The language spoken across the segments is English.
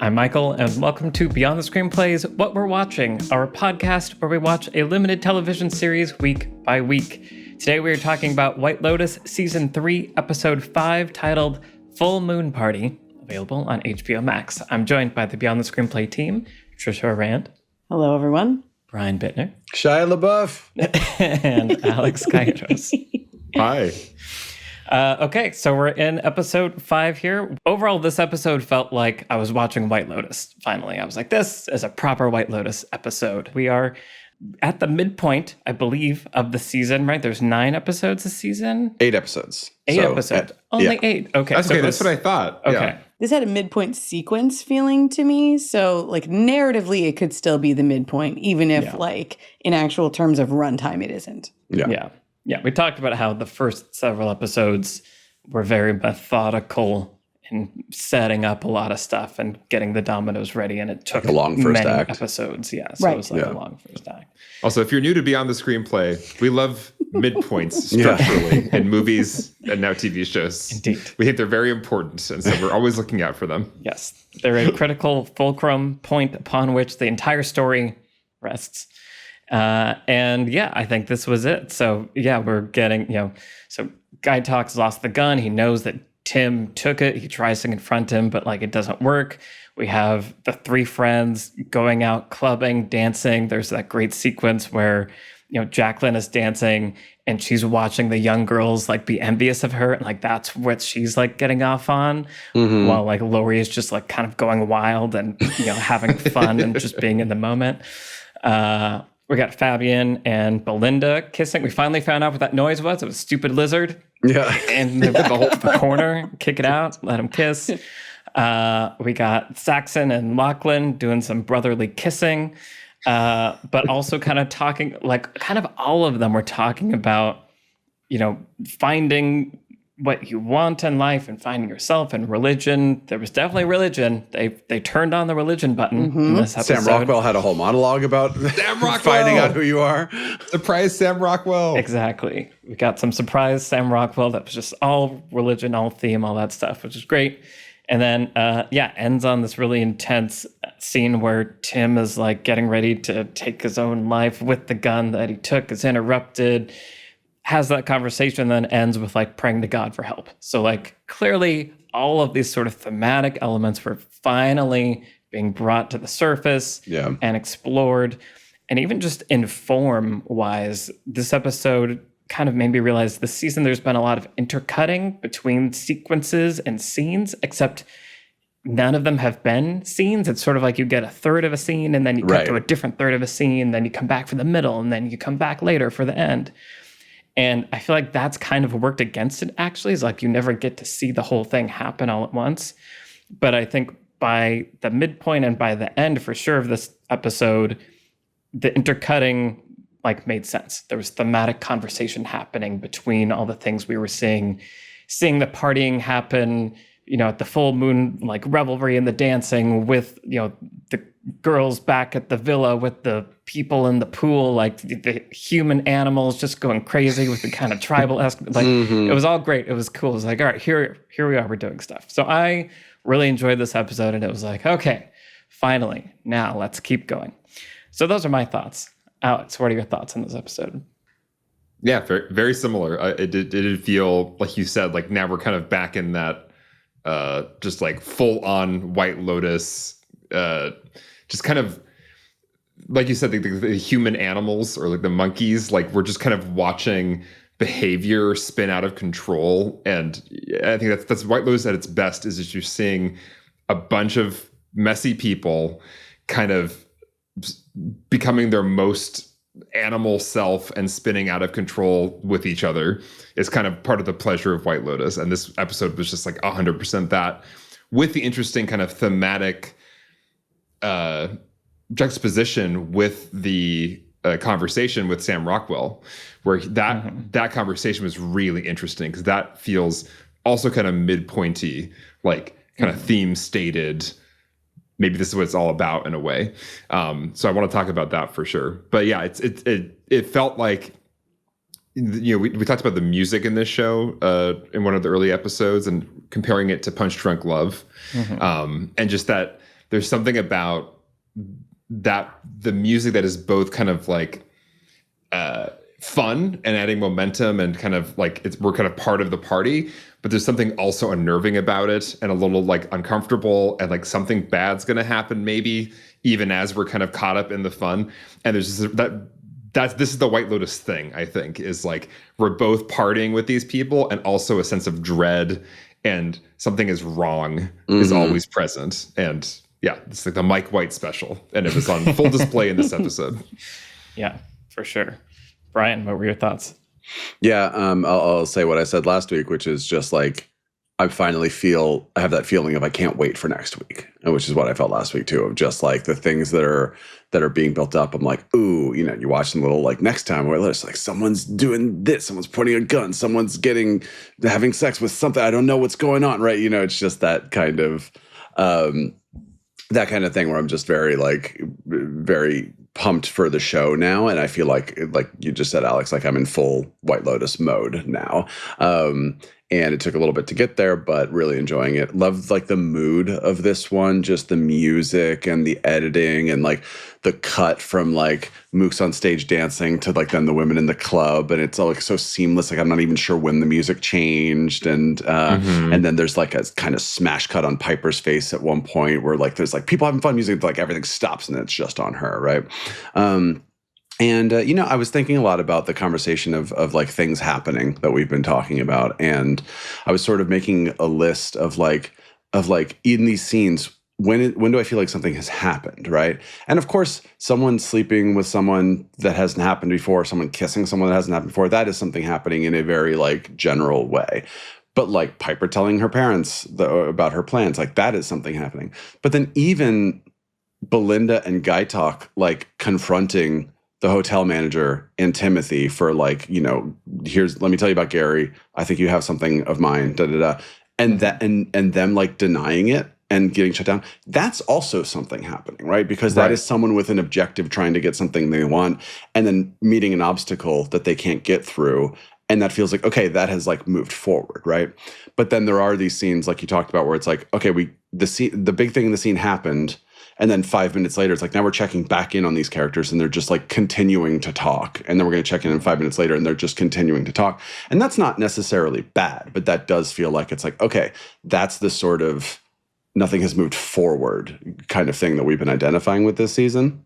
I'm Michael, and welcome to Beyond the Screenplay's What We're Watching, our podcast where we watch a limited television series week by week. Today we are talking about White Lotus Season 3, Episode 5, titled Full Moon Party, available on HBO Max. I'm joined by the Beyond the Screenplay team, Trisha Rand. Hello, everyone. Brian Bittner. Shia LaBeouf. And Alex Gallegos. Hi. Okay, so we're in episode 5 here. Overall, this episode felt like I was watching White Lotus, finally. I was like, this is a proper White Lotus episode. We are at the midpoint, I believe, of the season, right? There's 9 episodes this season? 8 episodes. 8 episodes. Only 8. Okay. That's okay. That's what I thought. Okay. Yeah. This had a midpoint sequence feeling to me. So, like, narratively, it could still be the midpoint, even if, like, in actual terms of runtime, it isn't. Yeah, we talked about how the first several episodes were very methodical in setting up a lot of stuff and getting the dominoes ready, and it took a long first many act. episodes. Yeah, so it was like a long first act. Also, if you're new to Beyond the Screenplay, we love midpoints structurally in movies and now TV shows. Indeed. We think they're very important, and so we're always looking out for them. Yes, they're a critical fulcrum point upon which the entire story rests. And yeah, I think this was it. So yeah, we're getting, so Guy Talks lost the gun. He knows that Tim took it. He tries to confront him, but like it doesn't work. We have the 3 friends going out clubbing, dancing. There's that great sequence where, Jacqueline is dancing and she's watching the young girls like be envious of her. And like, that's what she's like getting off on, while like Lori is just like kind of going wild and, having fun and just being in the moment. We got Fabian and Belinda kissing. We finally found out what that noise was. It was a stupid lizard. Yeah. And the whole corner, kick it out, let him kiss. We got Saxon and Lachlan doing some brotherly kissing, but also kind of talking, like kind of all of them were talking about, finding what you want in life and finding yourself and religion. There was definitely religion. They turned on the religion button in this episode. Sam Rockwell had a whole monologue about finding out who you are. Surprise, Sam Rockwell. Exactly. We got some surprise Sam Rockwell that was just all religion, all theme, all that stuff, which is great. And then, ends on this really intense scene where Tim is like getting ready to take his own life with the gun that he took is interrupted. Has that conversation, then ends with like praying to God for help. So like clearly all of these sort of thematic elements were finally being brought to the surface and explored. And even just in form wise, this episode kind of made me realize this season there's been a lot of intercutting between sequences and scenes, except none of them have been scenes. It's sort of like you get a third of a scene and then you cut to a different third of a scene, then you come back for the middle and then you come back later for the end. And I feel like that's kind of worked against it, actually. It's like you never get to see the whole thing happen all at once. But I think by the midpoint and by the end, for sure, of this episode, the intercutting like made sense. There was thematic conversation happening between all the things we were seeing the partying happen, at the full moon, like revelry and the dancing with, the girls back at the villa with the people in the pool, like the human animals just going crazy with the kind of tribal-esque, like it was all great. It was cool. It was like, all right, here we are, we're doing stuff. So I really enjoyed this episode and it was like, okay, finally, now let's keep going. So those are my thoughts. Alex, what are your thoughts on this episode? Yeah, very, very similar. It did feel, like you said, like now we're kind of back in that just like full on White Lotus, just kind of, like you said, the human animals or like the monkeys, like we're just kind of watching behavior spin out of control. And I think that's White Lotus at its best, is that you're seeing a bunch of messy people kind of becoming their most animal self and spinning out of control with each other is kind of part of the pleasure of White Lotus. And this episode was just like 100% that, with the interesting kind of thematic juxtaposition with the conversation with Sam Rockwell, where that conversation was really interesting, because that feels also kind of midpointy, like kind of theme stated. Maybe this is what it's all about in a way. So I want to talk about that for sure. But yeah, it felt like, we talked about the music in this show in one of the early episodes and comparing it to Punch Drunk Love, and just that there's something about that, the music that is both kind of like fun and adding momentum and kind of like we're kind of part of the party, but there's something also unnerving about it and a little like uncomfortable, and like something bad's gonna happen maybe even as we're kind of caught up in the fun. And there's just this is the White Lotus thing, I think, is like we're both partying with these people, and also a sense of dread and something is wrong is always present. And yeah, it's like the Mike White special, and it was on full display in this episode. Yeah, for sure. Brian, what were your thoughts? Yeah, I'll say what I said last week, which is just like I have that feeling of I can't wait for next week, which is what I felt last week too, of just like the things that are being built up. I'm like, ooh, you watch them little like next time where it's like someone's doing this, someone's pointing a gun, someone's having sex with something. I don't know what's going on, right? It's just that kind of thing where I'm just very pumped for the show now, and I feel like you just said, Alex, like I'm in full White Lotus mode now. And it took a little bit to get there, but really enjoying it. Loved like the mood of this one, just the music and the editing and like the cut from like Mook's on stage dancing to like then the women in the club, and it's all like so seamless. Like I'm not even sure when the music changed, and then there's like a kind of smash cut on Piper's face at one point where like there's like people having fun music, but like everything stops and it's just on her, right? And I was thinking a lot about the conversation of like things happening that we've been talking about, and I was sort of making a list of like in these scenes, when do I feel like something has happened, right? And of course, someone sleeping with someone that hasn't happened before, someone kissing someone that hasn't happened before, that is something happening in a very like general way. But like Piper telling her parents about her plans, like that is something happening. But then even Belinda and Guy Talk like confronting the hotel manager and Timothy for like, let me tell you about Gary. I think you have something of mine, and that and them like denying it and getting shut down. That's also something happening, right? Because that is someone with an objective trying to get something they want, and then meeting an obstacle that they can't get through. And that feels like, okay, that has like moved forward, right? But then there are these scenes like you talked about where it's like, okay, the big thing in the scene happened. And then 5 minutes later, it's like, now we're checking back in on these characters and they're just like continuing to talk. And then we're going to check in 5 minutes later and they're just continuing to talk. And that's not necessarily bad, but that does feel like it's like, okay, that's the sort of nothing has moved forward kind of thing that we've been identifying with this season.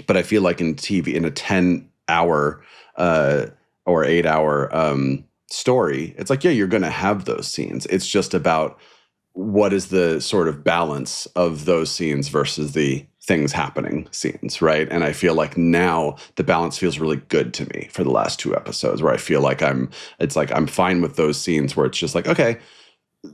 But I feel like in TV, in a 10-hour or 8-hour story, it's like, yeah, you're going to have those scenes. It's just about what is the sort of balance of those scenes versus the things happening scenes, right? And I feel like now the balance feels really good to me for the last 2 episodes, where I feel like I'm fine with those scenes where it's just like, okay,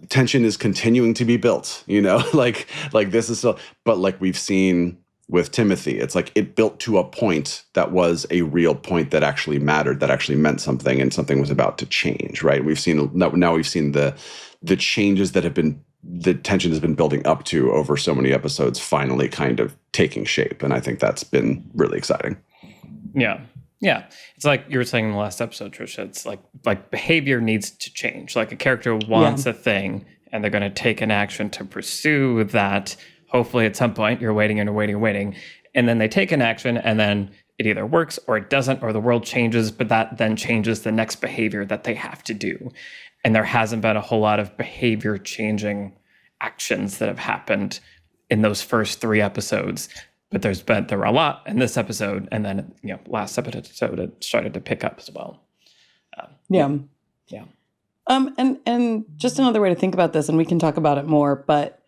tension is continuing to be built, like this is still, but like we've seen with Timothy, it's like it built to a point that was a real point that actually mattered, that actually meant something, and something was about to change, right? We've seen the changes that have been, the tension has been building up to over so many episodes finally kind of taking shape. And I think that's been really exciting. Yeah. Yeah. It's like you were saying in the last episode, Trisha, it's like behavior needs to change. Like a character wants a thing and they're going to take an action to pursue that. Hopefully at some point you're waiting and waiting. And then they take an action and then it either works or it doesn't, or the world changes, but that then changes the next behavior that they have to do. And there hasn't been a whole lot of behavior changing actions that have happened in those first 3 episodes. But there were a lot in this episode. And then, last episode, it started to pick up as well. Yeah. And just another way to think about this, and we can talk about it more, but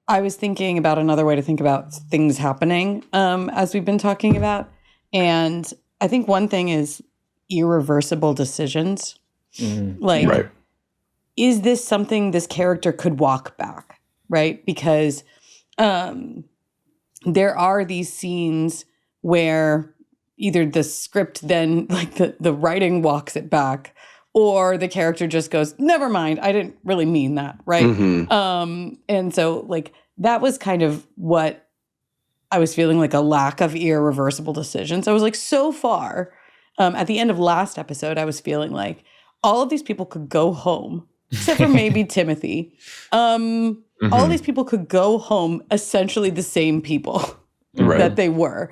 I was thinking about another way to think about things happening as we've been talking about. And I think one thing is irreversible decisions. Right. Is this something this character could walk back, right? Because there are these scenes where either the script then, like the writing walks it back, or the character just goes, never mind, I didn't really mean that, right? And so like that was kind of what I was feeling, like a lack of irreversible decisions. I was like, so far, at the end of last episode, I was feeling like all of these people could go home, except for maybe Timothy. all these people could go home essentially the same people that they were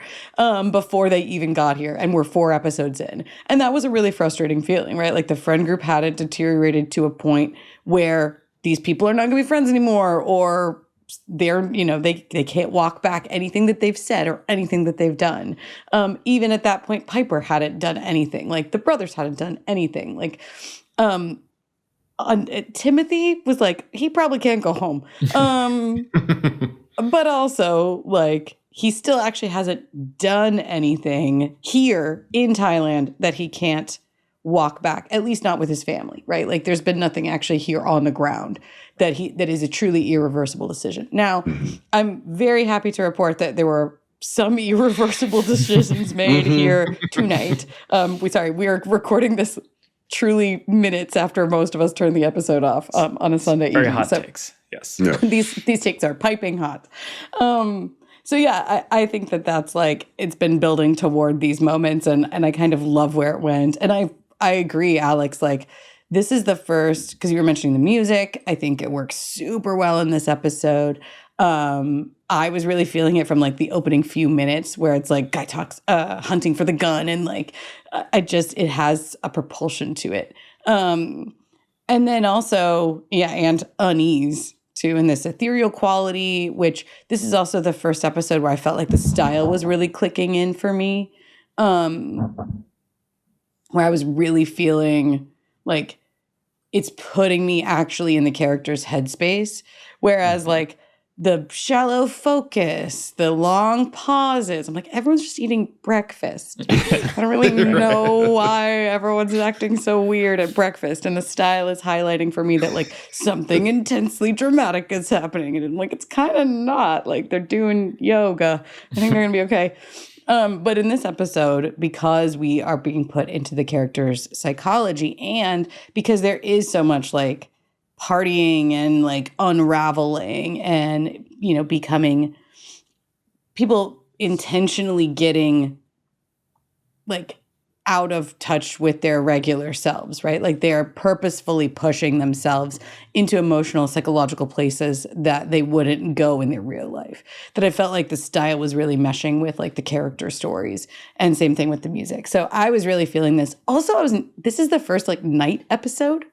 before they even got here, and we're 4 episodes in. And that was a really frustrating feeling, right? Like the friend group hadn't deteriorated to a point where these people are not going to be friends anymore, or they're, they can't walk back anything that they've said or anything that they've done. Even at that point, Piper hadn't done anything. Like the brothers hadn't done anything. Like Timothy was like, he probably can't go home. But also, like, he still actually hasn't done anything here in Thailand that he can't walk back, at least not with his family, right? Like there's been nothing actually here on the ground that is a truly irreversible decision. Now, I'm very happy to report that there were some irreversible decisions made here tonight. We are recording this truly minutes after most of us turn the episode off on a Sunday evening. Very hot takes. Yes. Yeah. These takes are piping hot. So yeah, I think that's like, it's been building toward these moments, and I kind of love where it went. And I agree, Alex, like this is the first, because you were mentioning the music. I think it works super well in this episode. I was really feeling it from like the opening few minutes where it's like guy talks hunting for the gun, and like it has a propulsion to it. And then also, and unease too, in this ethereal quality, which this is also the first episode where I felt like the style was really clicking in for me. Where I was really feeling like it's putting me actually in the character's headspace. Whereas like the shallow focus, the long pauses, I'm like, everyone's just eating breakfast. I don't really know why everyone's acting so weird at breakfast. And the style is highlighting for me that like something intensely dramatic is happening. And I'm like, it's kind of not. Like they're doing yoga. I think they're going to be okay. But in this episode, because we are being put into the character's psychology, and because there is so much like partying and like unraveling and, becoming people intentionally getting like out of touch with their regular selves, right? Like they're purposefully pushing themselves into emotional, psychological places that they wouldn't go in their real life. That I felt like the style was really meshing with like the character stories, and same thing with the music. So I was really feeling this. Also, this is the first like night episode,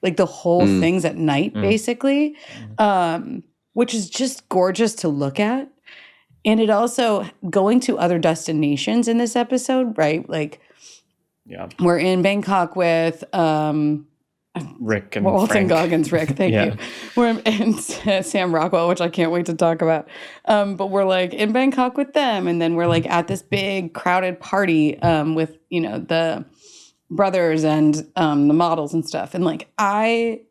like the whole thing's at night basically, which is just gorgeous to look at. And it also going to other destinations in this episode, right? Like, we're in Bangkok with Rick and Walton Frank. Goggins. Rick, thank you. We're in Sam Rockwell, which I can't wait to talk about. But we're like in Bangkok with them, and then we're like at this big crowded party with the brothers and the models and stuff. And like I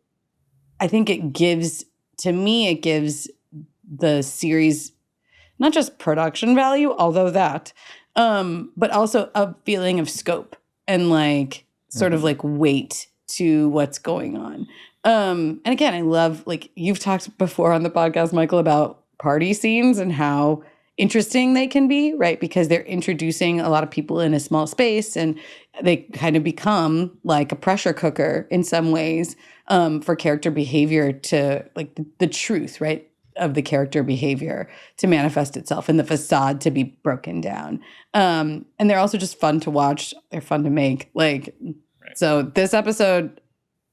think it gives the series not just production value, although that, but also a feeling of scope and like sort of like weight to what's going on. And again, I love, like you've talked before on the podcast, Michael, about party scenes and how interesting they can be, right? Because they're introducing a lot of people in a small space, and they kind of become like a pressure cooker in some ways for character behavior to like the truth, right? Of the character behavior to manifest itself and the facade to be broken down. And they're also just fun to watch. They're fun to make. Like, So this episode,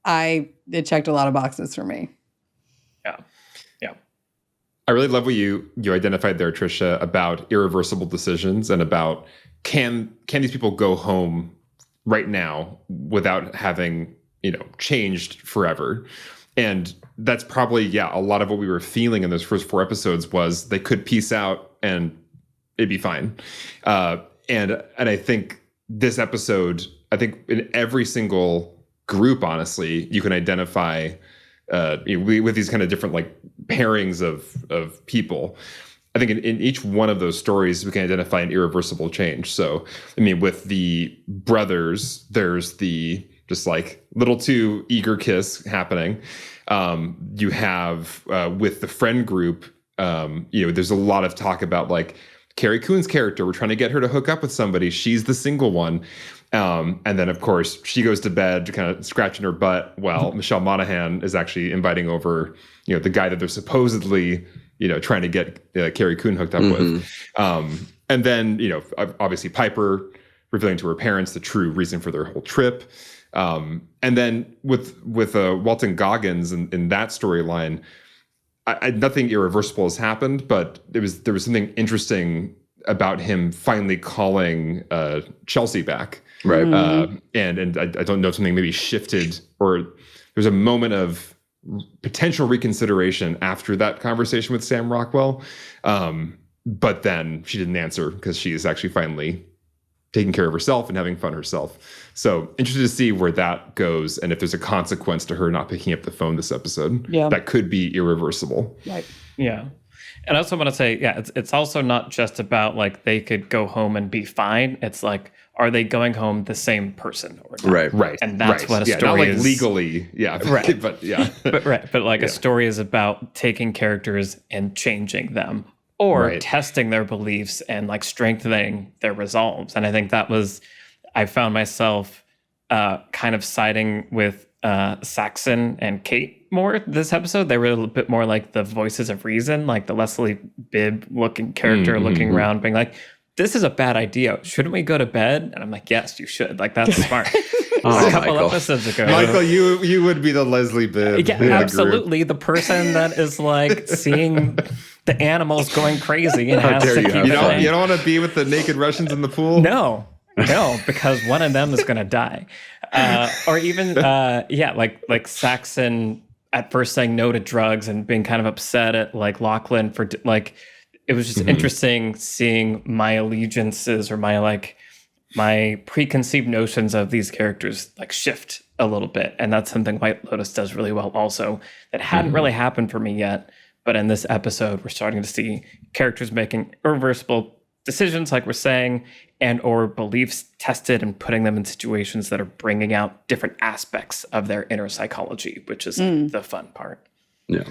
it checked a lot of boxes for me. Yeah. I really love what you identified there, Trisha, about irreversible decisions and about can these people go home right now without having, changed forever. And that's probably, a lot of what we were feeling in those first 4 episodes was they could peace out and it'd be fine. And I think this episode, in every single group, honestly, you can identify with these kind of different like pairings of people. I think in each one of those stories, we can identify an irreversible change. So, with the brothers, there's the just like little too eager kiss happening. You have with the friend group, there's a lot of talk about like Carrie Coon's character. We're trying to get her to hook up with somebody. She's the single one. And then, of course, she goes to bed, kind of scratching her butt, while Michelle Monaghan is actually inviting over, the guy that they're supposedly, trying to get Carrie Coon hooked up with. And then, obviously Piper revealing to her parents the true reason for their whole trip. And then with Walton Goggins in that storyline, nothing irreversible has happened, but there was something interesting about him finally calling Chelsea back. Right. And I don't know, something maybe shifted, or there's a moment of potential reconsideration after that conversation with Sam Rockwell. But then she didn't answer because she is actually finally taking care of herself and having fun herself. So interested to see where that goes, and if there's a consequence to her not picking up the phone this episode. Yeah. That could be irreversible. Right. Yeah. And I also want to say, it's also not just about like they could go home and be fine. It's like, are they going home the same person or not? Right. And that's what a story not like is. Legally, yeah. Right. But yeah. But like a story is about taking characters and changing them, or testing their beliefs and like strengthening their resolves. And I think I found myself kind of siding with Saxon and Kate more this episode. They were a little bit more like the voices of reason, like the Leslie Bibb looking character looking around being like, this is a bad idea. Shouldn't we go to bed? And I'm like, yes, you should. Like, that's smart. A couple episodes ago. Michael, you would be the Leslie Bibb. Yeah, absolutely. The person that is like seeing the animals going crazy and has to keep you don't want to be with the naked Russians in the pool? No, because one of them is going to die. Or even, like Saxon at first saying no to drugs and being kind of upset at like Lachlan for like, it was just interesting seeing my allegiances or my preconceived notions of these characters like shift a little bit. And that's something White Lotus does really well also that hadn't really happened for me yet. But in this episode, we're starting to see characters making irreversible decisions, like we're saying, and or beliefs tested and putting them in situations that are bringing out different aspects of their inner psychology, which is the fun part. Yeah.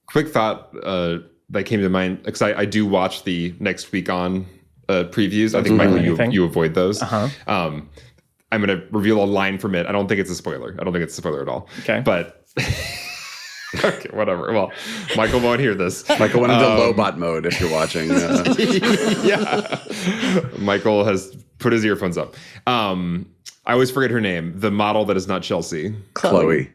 Quick thought that came to mind, because I do watch the next week on previews. I think, Michael, you avoid those. I'm going to reveal a line from it. I don't think it's a spoiler. I don't think it's a spoiler at all. Okay. But... Okay, whatever. Well, Michael won't hear this. Michael went into Lobot mode if you're watching. Yeah. Michael has put his earphones up. I always forget her name. The model that is not Chelsea. Chloe.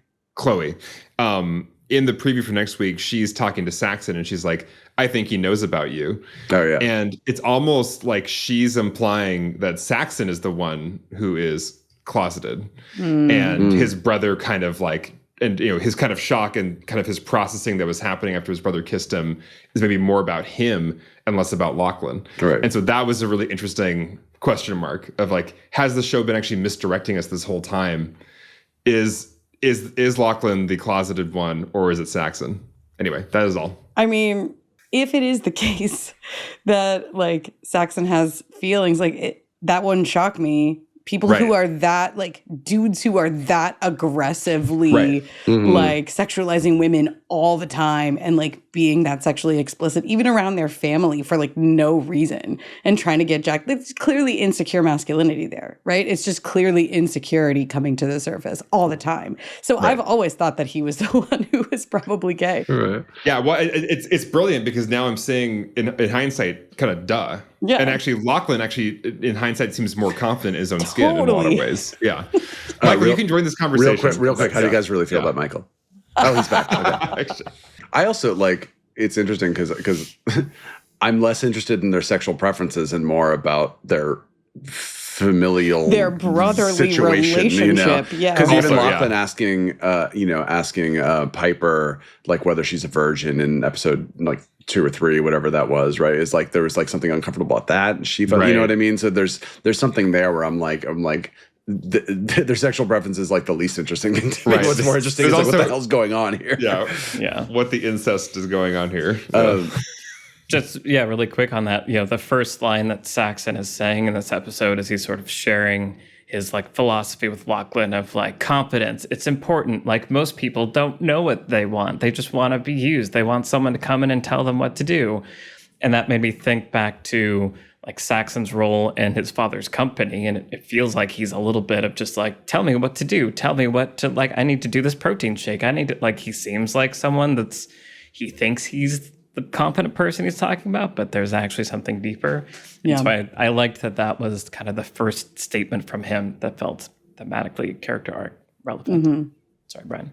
In the preview for next week, she's talking to Saxon and she's like, I think he knows about you. Oh, yeah. And it's almost like she's implying that Saxon is the one who is closeted. And his brother kind of like... And his kind of shock and kind of his processing that was happening after his brother kissed him is maybe more about him and less about Lachlan. Right. And so that was a really interesting question mark of like, has the show been actually misdirecting us this whole time? Is Lachlan the closeted one, or is it Saxon? Anyway, that is all. I mean, if it is the case that like Saxon has feelings, like that wouldn't shock me. People who are that, like, dudes who are that aggressively, like, sexualizing women all the time and, like, being that sexually explicit, even around their family for, like, no reason and trying to get jacked. It's clearly insecure masculinity there, right? It's just clearly insecurity coming to the surface all the time. So I've always thought that he was the one who was probably gay. Right. Yeah, well, it's brilliant because now I'm saying, in hindsight, kind of duh. Yeah. And actually, Lachlan in hindsight seems more confident in his own skin in a lot of ways. Yeah. Michael, you can join this conversation. Real quick. How do you guys really feel about Michael? Oh, he's back. Okay. I also it's interesting because I'm less interested in their sexual preferences and more about their familial, their brotherly situation, relationship. Yeah. Because even Lachlan asking Piper like whether she's a virgin in episode like 2 or 3, whatever that was, right? Is like there was like something uncomfortable about that, and she felt, you know what I mean? So there's something there where I'm like their sexual preference is like the least interesting thing to me. What's more interesting is like, what the hell's going on here? Yeah. What the incest is going on here. Really quick on that. The first line that Saxon is saying in this episode is he's sort of sharing his like philosophy with Lachlan of like confidence. It's important. Like most people don't know what they want. They just want to be used. They want someone to come in and tell them what to do. And that made me think back to like Saxon's role in his father's company. And it feels like he's a little bit of just like, tell me what to do. Tell me what to, like, I need to do this protein shake. I need to, like, he seems like someone he thinks he's the competent person he's talking about, but there's actually something deeper. Yeah. So I liked that was kind of the first statement from him that felt thematically character arc relevant. Mm-hmm. Sorry, Brian.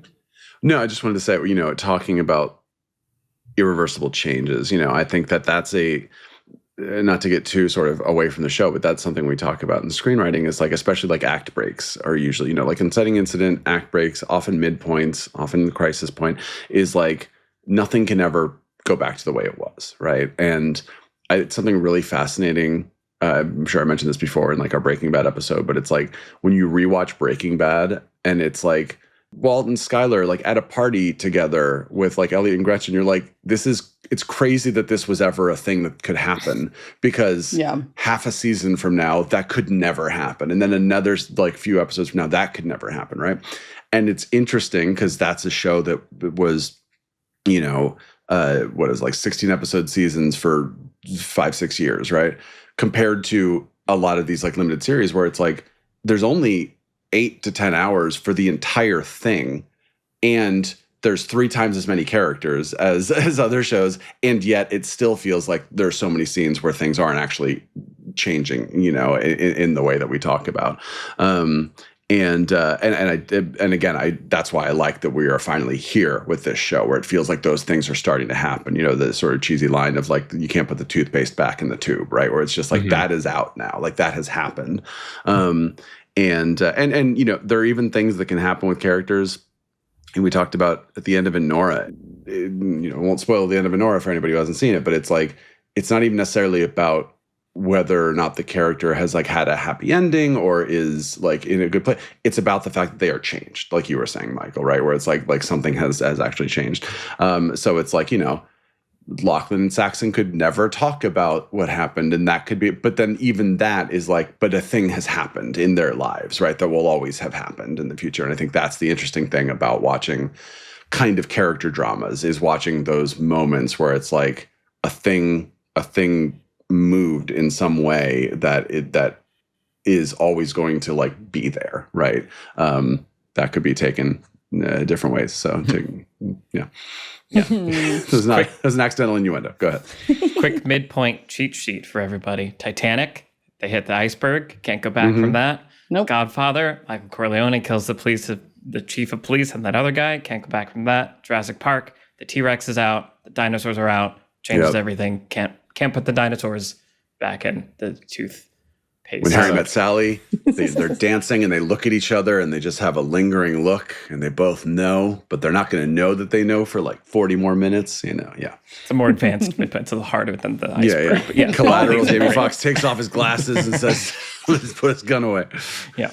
No, I just wanted to say, talking about irreversible changes, I think that's not to get too sort of away from the show, but that's something we talk about in screenwriting is like, especially like act breaks are usually, like in Setting Incident, act breaks, often midpoints, often crisis point is like nothing can ever go back to the way it was, right? And it's something really fascinating. I'm sure I mentioned this before in like our Breaking Bad episode, but it's like when you rewatch Breaking Bad and it's like Walt and Skyler like at a party together with like Elliot and Gretchen, you're like, it's crazy that this was ever a thing that could happen because half a season from now that could never happen. And then another like few episodes from now that could never happen, right? And it's interesting because that's a show that was, what is like 16 episode seasons for 5-6 years, right? Compared to a lot of these like limited series where it's like there's only 8 to 10 hours for the entire thing, and there's 3 times as many characters as other shows, and yet it still feels like there's so many scenes where things aren't actually changing, in the way that we talk about. And again, that's why I like that we are finally here with this show where it feels like those things are starting to happen. The sort of cheesy line of like, you can't put the toothpaste back in the tube, right? Where it's just like, that is out now, like that has happened. And there are even things that can happen with characters. And we talked about at the end of Enora, won't spoil the end of Enora for anybody who hasn't seen it, but it's like, it's not even necessarily about whether or not the character has like had a happy ending or is like in a good place. It's about the fact that they are changed, like you were saying, Michael, right? Where it's like something has actually changed. So it's like, Lachlan and Saxon could never talk about what happened, and that could be, but then even that is like, but a thing has happened in their lives, right? That will always have happened in the future. And I think that's the interesting thing about watching kind of character dramas is watching those moments where it's like a thing moved in some way that is always going to like be there, right? That could be taken different ways. So yeah. It was an accidental innuendo. Go ahead. Quick midpoint cheat sheet for everybody. Titanic, they hit the iceberg, can't go back from that. Nope. Godfather, Michael Corleone kills the chief of police and that other guy, can't go back from that. Jurassic Park, the T-Rex is out, the dinosaurs are out, changes everything. Can't put the dinosaurs back in the toothpaste. When Harry Met Sally, they're dancing and they look at each other and they just have a lingering look and they both know, but they're not going to know that they know for like 40 more minutes, yeah. It's a more advanced midpoint, to the heart of it than the iceberg. Yeah. Collateral, Jamie Foxx takes off his glasses and says, let's put his gun away. Yeah.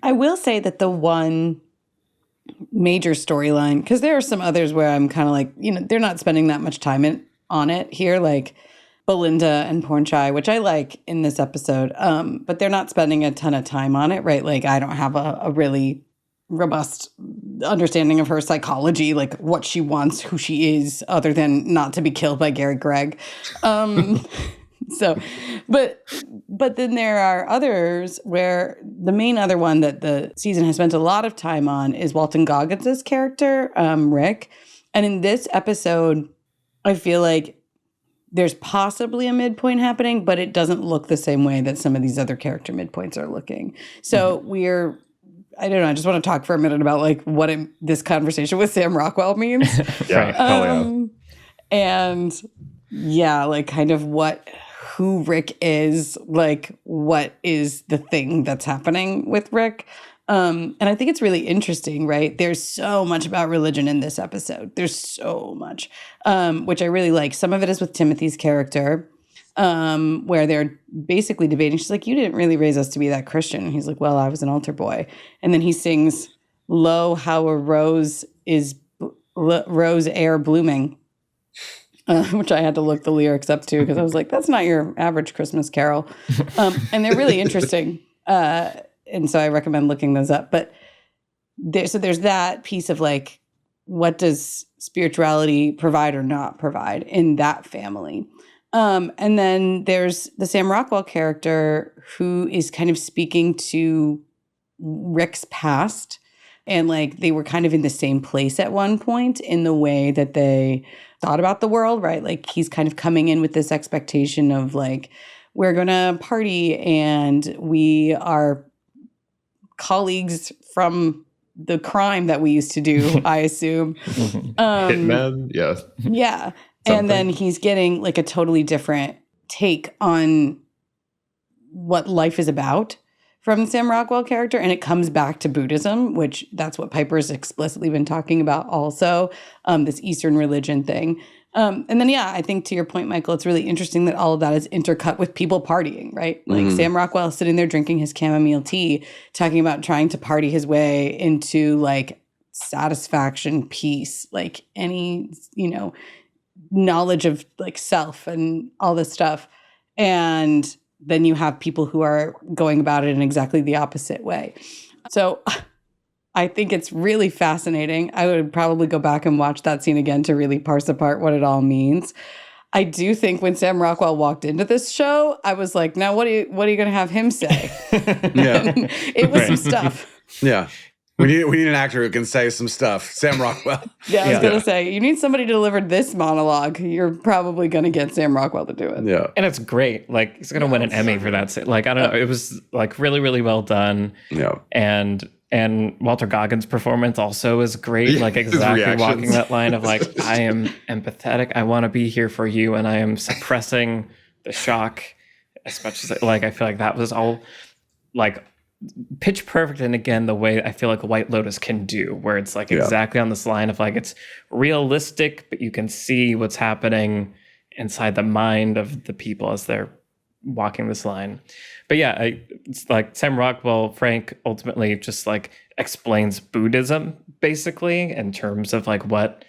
I will say that the one major storyline, because there are some others where I'm kind of like, they're not spending that much time on it here, like Belinda and Pornchai, which I like in this episode, but they're not spending a ton of time on it, right? Like I don't have a really robust understanding of her psychology, like what she wants, who she is, other than not to be killed by Gary Gregg. So, but then there are others where the main other one that the season has spent a lot of time on is Walton Goggins' character, Rick. And in this episode, I feel like there's possibly a midpoint happening, but it doesn't look the same way that some of these other character midpoints are looking. So I don't know, I just want to talk for a minute about like what this conversation with Sam Rockwell means. And like kind of who Rick is, like what is the thing that's happening with Rick. And I think it's really interesting, right? There's so much about religion in this episode. There's so much, which I really like. Some of it is with Timothy's character, where they're basically debating. She's like, you didn't really raise us to be that Christian. And he's like, well, I was an altar boy. And then he sings, lo, how a rose is rose air blooming, which I had to look the lyrics up to because I was like, that's not your average Christmas carol. And they're really interesting. And so I recommend looking those up. But there's that piece of like what does spirituality provide or not provide in that family? And then there's the Sam Rockwell character who is kind of speaking to Rick's past, and like they were kind of in the same place at one point in the way that they thought about the world, right? Like he's kind of coming in with this expectation of like, we're going to party and we are colleagues from the crime that we used to do, I assume. Hitman, yeah. Yeah. Something. And then he's getting like a totally different take on what life is about from the Sam Rockwell character. And it comes back to Buddhism, which that's what Piper's explicitly been talking about also, this Eastern religion thing. And then, yeah, I think to your point, Michael, it's really interesting that all of that is intercut with people partying, right? Like Sam Rockwell sitting there drinking his chamomile tea, talking about trying to party his way into like satisfaction, peace, like any, knowledge of like self and all this stuff. And then you have people who are going about it in exactly the opposite way. So I think it's really fascinating. I would probably go back and watch that scene again to really parse apart what it all means. I do think when Sam Rockwell walked into this show, I was like, now what are you going to have him say? Yeah. It was some stuff. Yeah. We need an actor who can say some stuff. Sam Rockwell. Yeah, I was going to say, you need somebody to deliver this monologue. You're probably going to get Sam Rockwell to do it. Yeah. And it's great. Like, he's going to win an Emmy for that. Like, I don't know. It was, like, really, really well done. Yeah. And Walter Goggins' performance also is great. Like, exactly walking that line of, like, I am empathetic. I want to be here for you. And I am suppressing the shock as much as, like, I feel like that was all, like, pitch perfect. And again, the way I feel like White Lotus can do, where it's like exactly on this line of like, it's realistic, but you can see what's happening inside the mind of the people as they're walking this line. But yeah, it's like Sam Rockwell, Frank ultimately just like explains Buddhism basically in terms of like what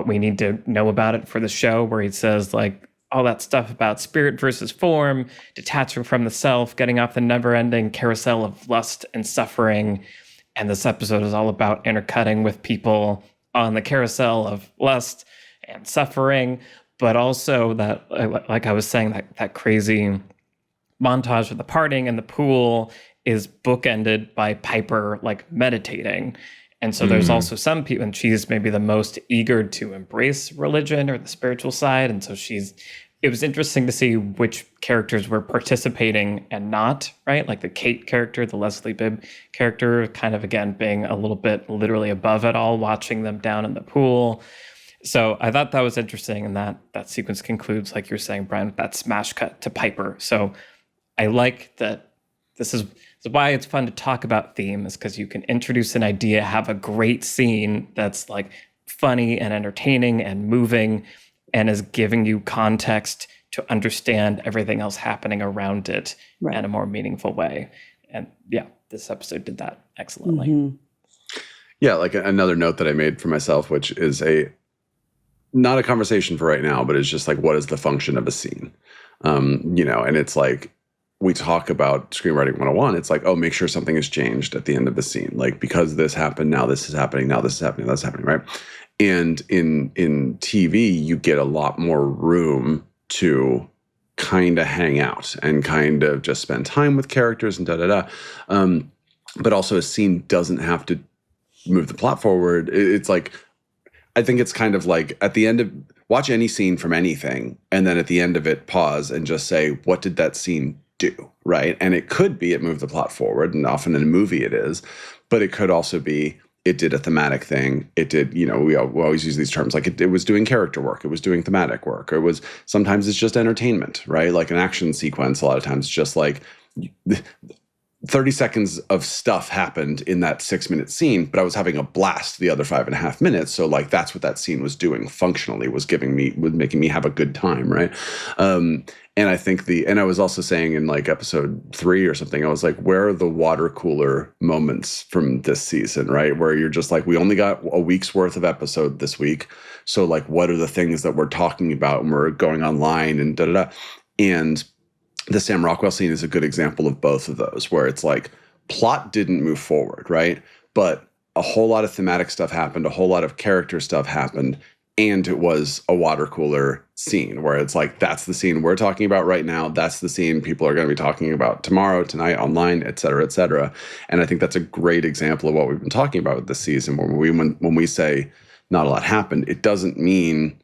we need to know about it for the show, where he says like, all that stuff about spirit versus form, detaching from the self, getting off the never-ending carousel of lust and suffering. And this episode is all about intercutting with people on the carousel of lust and suffering, but also that, like I was saying, that crazy montage of the partying and the pool is bookended by Piper like meditating. And so there's also some people, and she's maybe the most eager to embrace religion or the spiritual side. And so it was interesting to see which characters were participating and not, right? Like the Kate character, the Leslie Bibb character, kind of, again, being a little bit literally above it all, watching them down in the pool. So I thought that was interesting. And that sequence concludes, like you're saying, Brian, with that smash cut to Piper. So I like that this is why it's fun to talk about theme, is because you can introduce an idea, have a great scene that's like funny and entertaining and moving and is giving you context to understand everything else happening around it in a more meaningful way. And yeah, this episode did that excellently. Mm-hmm. Yeah, like another note that I made for myself, which is not a conversation for right now, but it's just like, what is the function of a scene? And it's like, we talk about screenwriting 101. It's like, oh, make sure something has changed at the end of the scene. Like, because this happened, now this is happening, now this is happening, that's happening, right? And in TV, you get a lot more room to kind of hang out and kind of just spend time with characters and da-da-da. But also a scene doesn't have to move the plot forward. It's like, I think it's kind of like at the end of, watch any scene from anything, and then at the end of it, pause and just say, what did that scene do, right? And it could be it moved the plot forward, and often in a movie it is, but it could also be it did a thematic thing. It did, we always use these terms, like it was doing character work, it was doing thematic work, or it was, sometimes it's just entertainment, right? Like an action sequence, a lot of times just like 30 seconds of stuff happened in that 6-minute scene, but I was having a blast the other 5.5 minutes. So like, that's what that scene was doing functionally, was making me have a good time. Right. And I think and I was also saying in like episode 3 or something, I was like, where are the water cooler moments from this season, right? Where you're just like, we only got a week's worth of episode this week. So like, what are the things that we're talking about when we're going online and da-da-da? And the Sam Rockwell scene is a good example of both of those, where it's like plot didn't move forward, right? But a whole lot of thematic stuff happened, a whole lot of character stuff happened, and it was a water cooler scene where it's like, that's the scene we're talking about right now. That's the scene people are going to be talking about tomorrow, tonight, online, et cetera, et cetera. And I think that's a great example of what we've been talking about with this season. When we say not a lot happened, it doesn't mean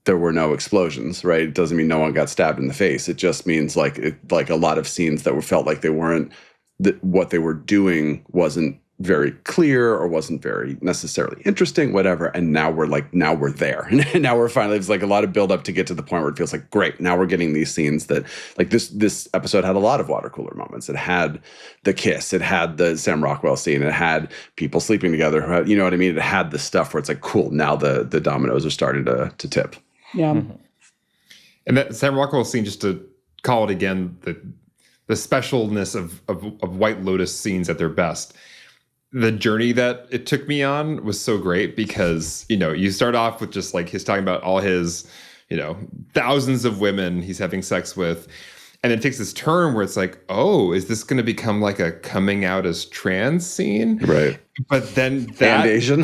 there were no explosions, right? It doesn't mean no one got stabbed in the face. It just means like a lot of scenes that felt like they weren't, what they were doing wasn't very clear or wasn't very necessarily interesting, whatever. And now we're there. Now we're finally, it's like a lot of build up to get to the point where it feels like, great, now we're getting these scenes that, like this episode had a lot of water cooler moments. It had the kiss, it had the Sam Rockwell scene, it had people sleeping together who had, you know what I mean? It had the stuff where it's like, cool, now the dominoes are starting to tip. Yeah. Mm-hmm. And that Sam Rockwell scene, just to call it again, the specialness of White Lotus scenes at their best. The journey that it took me on was so great because, you know, you start off with just like he's talking about all his, you know, thousands of women he's having sex with. And it takes this turn where it's like, oh, is this going to become like a coming out as trans scene? Right. But then that, and Asian.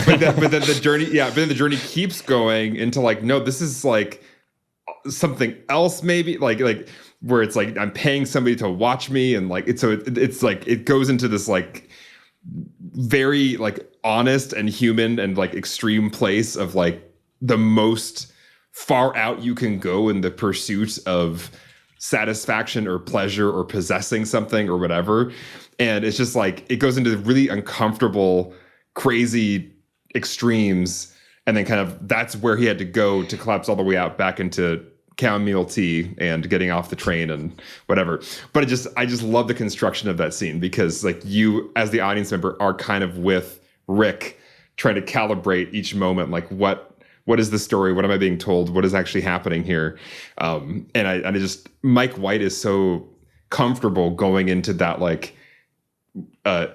but then the journey, but then the journey keeps going into like, no, this is like something else, maybe like where it's like I'm paying somebody to watch me, and like it's like it goes into this like very like honest and human and like extreme place of like the most far out you can go in the pursuit of satisfaction or pleasure or possessing something or whatever. And it's just like it goes into really uncomfortable, crazy extremes, and then kind of that's where he had to go to collapse all the way out back into chamomile tea and getting off the train and whatever. But I just love the construction of that scene because like you as the audience member are kind of with Rick trying to calibrate each moment, like what is the story? What am I being told? What is actually happening here? And I just Mike White is so comfortable going into that like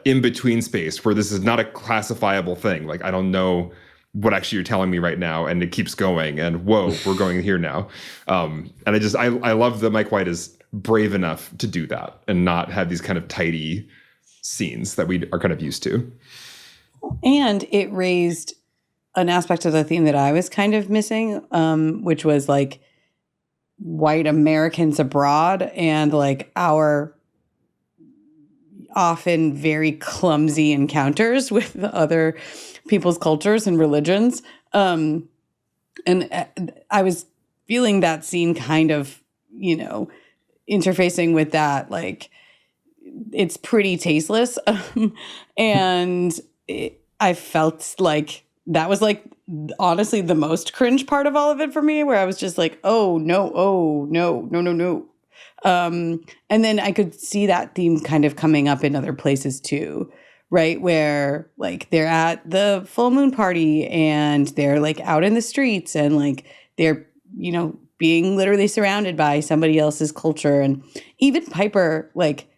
in between space where this is not a classifiable thing. Like I don't know what actually you're telling me right now, and it keeps going, and whoa, we're going here now. And I love that Mike White is brave enough to do that and not have these kind of tidy scenes that we are kind of used to. And it raised an aspect of the theme that I was kind of missing, which was like white Americans abroad and like our often very clumsy encounters with other people's cultures and religions. And I was feeling that scene kind of, you know, interfacing with that, like it's pretty tasteless. And I felt like that was like honestly the most cringe part of all of it for me, where I was just like, oh no. And then I could see that theme kind of coming up in other places too, right? Where like they're at the full moon party and they're like out in the streets and like they're, you know, being literally surrounded by somebody else's culture. And even Piper, like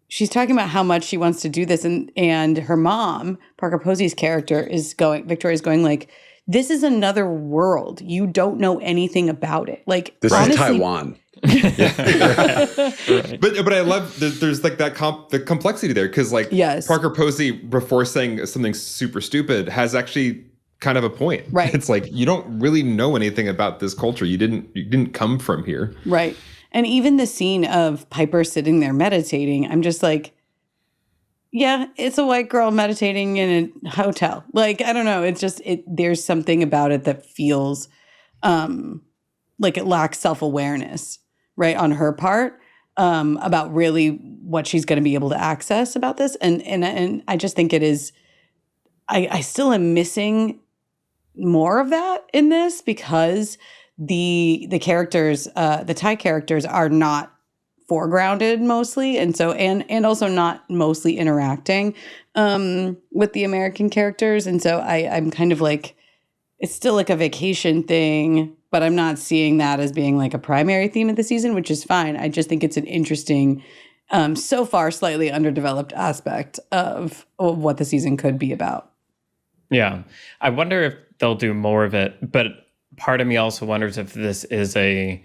she's talking about how much she wants to do this. And her mom, Parker Posey's character Victoria's going like, this is another world. You don't know anything about it. Like this honestly, is Taiwan. Right. But I love there's like that the complexity there because like yes. Parker Posey before saying something super stupid has actually kind of a point. Right. It's like you don't really know anything about this culture. You didn't come from here. Right. And even the scene of Piper sitting there meditating, I'm just like, yeah, it's a white girl meditating in a hotel. Like, I don't know. It's just, there's something about it that feels like it lacks self-awareness, right, on her part about really what she's going to be able to access about this. And I just think it is, I still am missing more of that in this because the characters, the Thai characters are not foregrounded mostly, and so and also not mostly interacting with the American characters, and so I'm kind of like it's still like a vacation thing, but I'm not seeing that as being like a primary theme of the season, which is fine. I just think it's an interesting, so far slightly underdeveloped aspect of what the season could be about. Yeah, I wonder if they'll do more of it, but part of me also wonders if this is a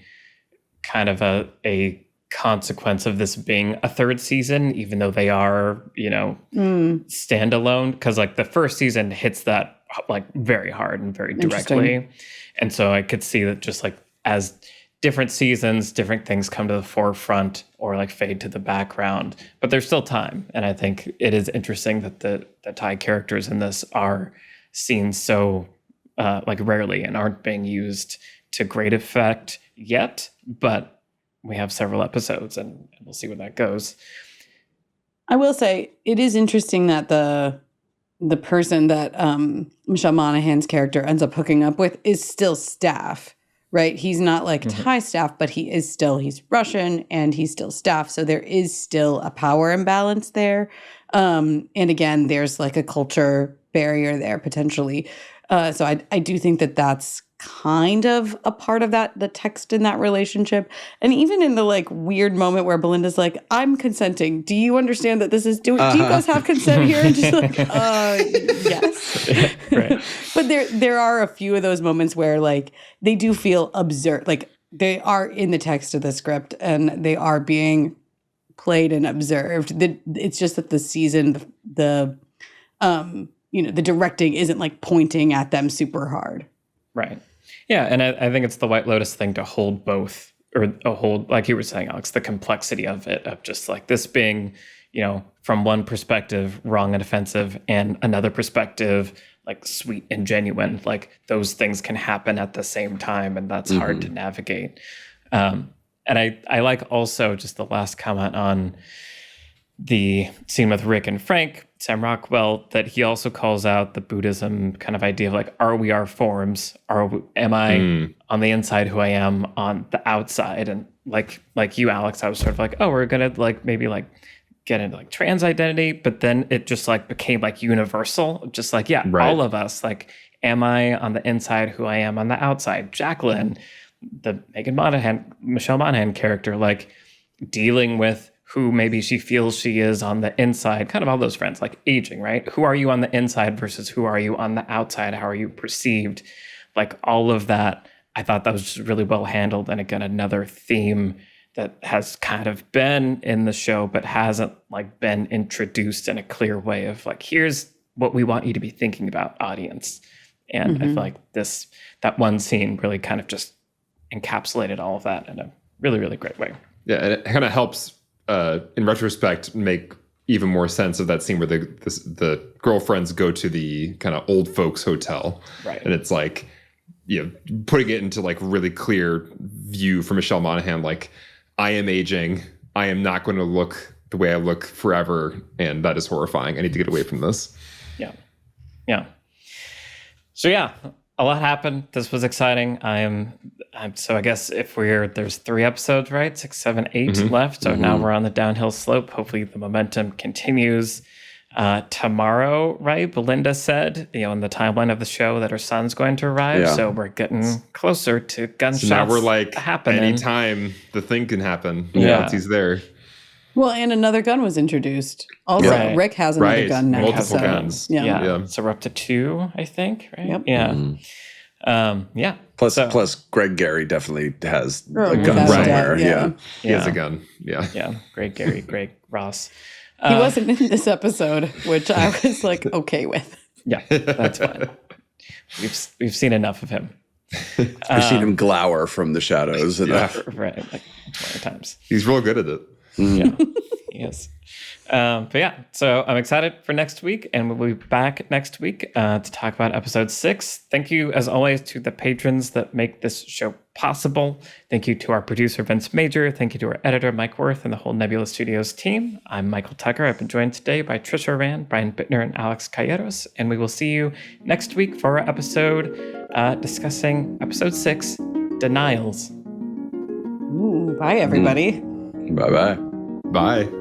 kind of a consequence of this being a third season, even though they are, standalone. Because like the first season hits that like very hard and very directly. And so I could see that just like as different seasons, different things come to the forefront or like fade to the background, but there's still time. And I think it is interesting that the Thai characters in this are seen so like rarely and aren't being used to great effect yet, but we have several episodes and we'll see where that goes. I will say it is interesting that the person that Michelle Monaghan's character ends up hooking up with is still staff, right? He's not like Thai staff, but he's Russian and he's still staff. So there is still a power imbalance there. And again, there's like a culture barrier there potentially. So I do think that that's kind of a part of that, the text in that relationship. And even in the like weird moment where Belinda's like, I'm consenting. Do you understand that this is, do you guys have consent here? And just like, yes. Right. But there are a few of those moments where like they do feel observed, like they are in the text of the script and they are being played and observed. It's just that the season, the directing isn't like pointing at them super hard. Right. Yeah, and I think it's the White Lotus thing to hold both, or hold, like you were saying, Alex, the complexity of it, of just like this being, from one perspective, wrong and offensive, and another perspective, like sweet and genuine. Like those things can happen at the same time, and that's hard to navigate. And I like also just the last comment on the scene with Rick and Frank, Sam Rockwell, that he also calls out the Buddhism kind of idea of like, are we our forms? Am I on the inside who I am on the outside? And like you, Alex, I was sort of like, oh, we're gonna like maybe like get into like trans identity, but then it just like became like universal, just like all of us. Like, am I on the inside who I am on the outside? Jacqueline, the Michelle Monaghan character, like dealing with who maybe she feels she is on the inside, kind of all those friends, like aging, right? Who are you on the inside versus who are you on the outside? How are you perceived? Like all of that, I thought that was just really well handled. And again, another theme that has kind of been in the show, but hasn't like been introduced in a clear way of like, here's what we want you to be thinking about, audience. And I feel like that one scene really kind of just encapsulated all of that in a really, really great way. Yeah, and it kind of helps in retrospect, make even more sense of that scene where the girlfriends go to the kind of old folks hotel, right? And it's like, putting it into like really clear view for Michelle Monaghan, like I am aging, I am not going to look the way I look forever, and that is horrifying. I need to get away from this. Yeah. So a lot happened. This was exciting. So I guess there's 3 episodes, right? 6, 7, 8 left. So now we're on the downhill slope. Hopefully the momentum continues. Tomorrow, right? Belinda said, in the timeline of the show that her son's going to arrive. Yeah. So we're getting closer to gunshots. So now we're like, happening. Anytime the thing can happen. Once he's there. Well, and another gun was introduced. Also, Rick has another gun now. Multiple guns. Yeah. So we're up to 2, I think, right? Yep. Yeah. Plus Greg Gary definitely has a gun somewhere. Yeah. He has a gun. Yeah. Greg Ross. He wasn't in this episode, which I was like, okay with. Yeah, that's fine. We've seen enough of him. We've seen him glower from the shadows enough. Right, like 20 times. He's real good at it. Yeah, he is. So I'm excited for next week, and we'll be back next week to talk about episode 6. Thank you, as always, to the patrons that make this show possible. Thank you to our producer, Vince Major. Thank you to our editor, Mike Worth, and the whole Nebula Studios team. I'm Michael Tucker. I've been joined today by Trisha Rand, Brian Bittner, and Alex Calleros, and we will see you next week for our episode discussing episode 6, Denials. Ooh, bye, everybody. Bye-bye. Bye.